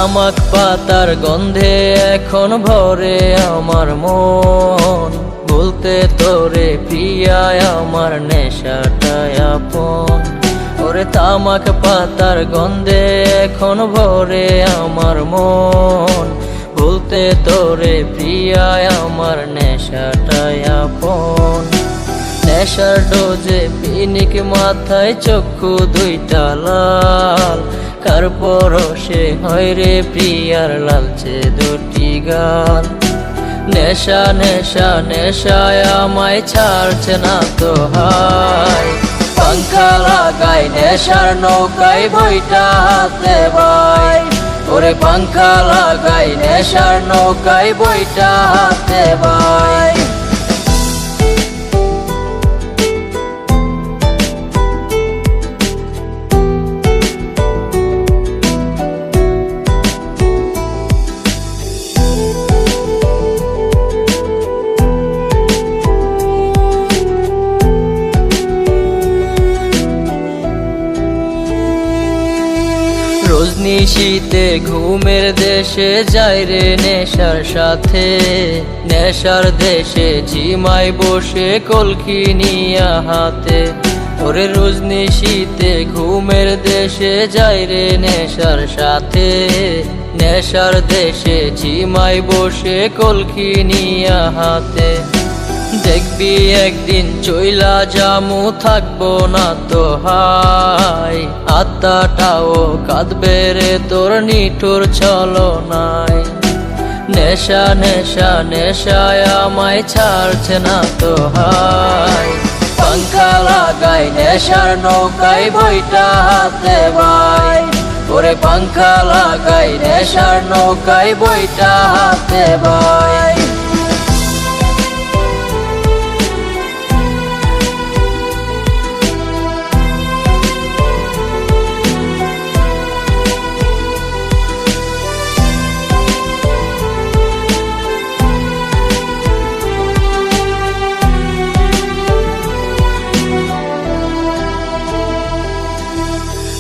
তামাক পাতার গন্ধে এখন ভরে আমার মন, বলতে তোরে প্রিয়ায় আমার নেশাটায় আপন। ওরে তামাক পাতার গন্ধে এখন ভরে আমার মন, বলতে তোরে প্রিয়ায় আমার নেশাটায় আপন। নেশার ডোজে পিনিক মাথায় চক্ষু দুইটা লাল, কার পরশে হয় রে প্রিয়ার লালচে দুটি গাল। নেশা নেশা নেশায় আমায় ছাড়ছে না তো হায়, পাংখা লাগাই নেশার নৌকায় বইটা হাতে ভাই। ওরে পাংখা লাগাই নেশার নৌকায় বইটা হাতে ভাই। রজনিশীতে ঘুমের দেশে যাই রে নেশার সাথে, নেশার দেশে ঝিমাই বসে কলকি নিয়া হাতে। ওরে রজনিশীতে ঘুমের দেশে যাই রে নেশার সাথে, নেশার দেশে ঝিমাই বসে কলকি নিয়া হাতে। দেখবি একদিন চইলা জামু থাকবো না তো হাই, আত্মাটাও কাঁদবে রে তোর নিঠুর ছলনায়। নেশা নেশা নেশায় আমায় ছাড়ছে না তো হাই, পাংখা লাগাই নেশার নৌকায় বইটা হাতে ভাই। ওরে পাংখা লাগাই নেশার নৌকায় বইটা হাতে ভাই।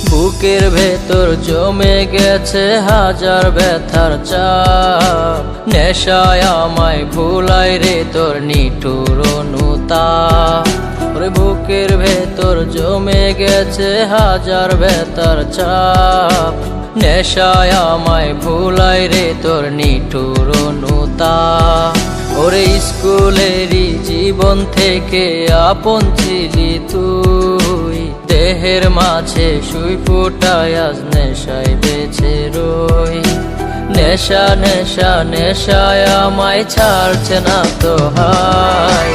বুকের ভেতর জমে গেছে হাজার ব্যথার চাপ, নেশায় আমায় ভুলাই রে তোর নিঠুর অনুতাপ। ওরে বুকের ভেতর জমে গেছে হাজার ব্যথার চাপ, নেশায় আমায় ভুলাই রে তোর নিঠুর অনুতাপ। ওরে স্কুলেরই জীবন থেকে আপন ছিলি তুই, দেহের মাঝে সুই ফুটায় আজ নেশায় বেঁচে রই। নেশা নেশা নেশায় আমায় ছাড়ছে না তো হাই,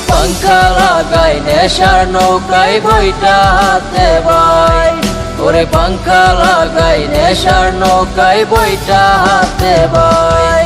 পাংখা লাগাই নেশার নৌকায় বইটা হাতে ভাই। ওরে পাংখা লাগাই নেশার নৌকায় বইটা হাতে ভাই।